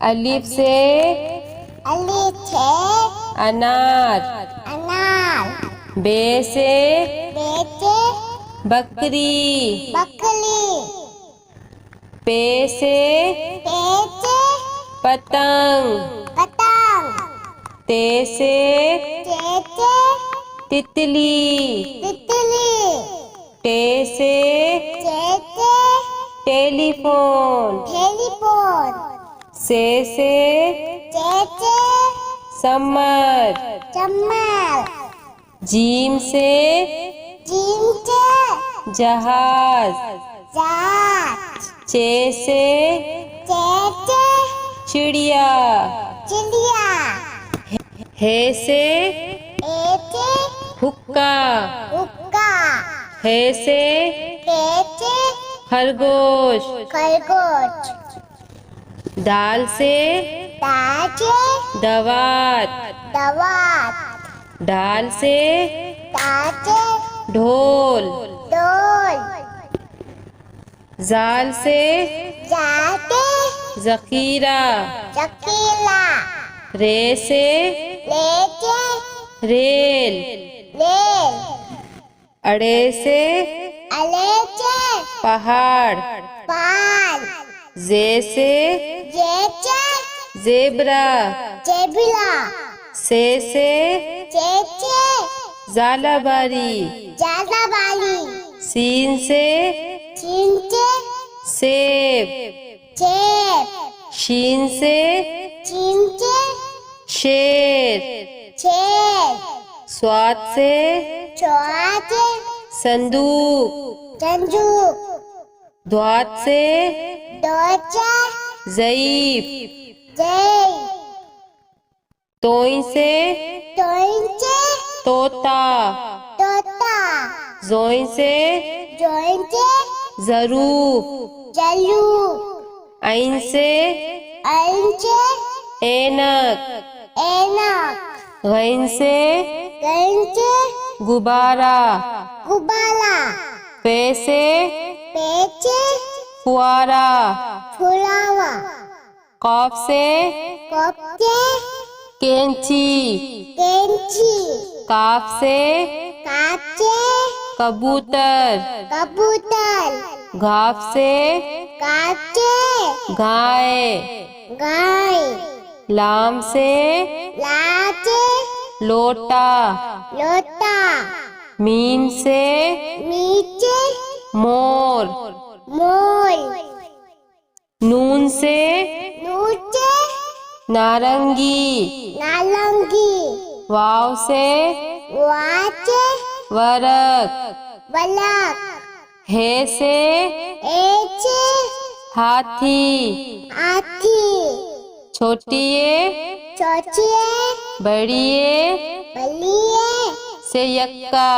अलिफ से अनार। बे से बकरी। पे से पतंग। ते से तितली। टे से टेलीफोन। से समर। जीम से जहाज। चे से चिड़िया। हे से हुक्का। हे से खरगोश। दाल से दवात। डाल से ढोल। जाल से जखीरा। रे से रेल। अड़े से पहाड़। जे से जेबरा। से जालाबारी। सीन से सेब। शीन से शेर। स्वाद से संदूक। द्वात से ज़ईफ। तोई से तोता। जोई से ज़रूफ। ऐन से ऐनक। गैन से गुब्बारा। पे से फुआरा। कॉफ से कैंची। काफ से कबूतर। घाफ से गाय। लाम से लोटा। मीम से मोर। नून से नारंगी। वाव से वरक। हे से हाथी। छोटिए बड़िए से यक्का।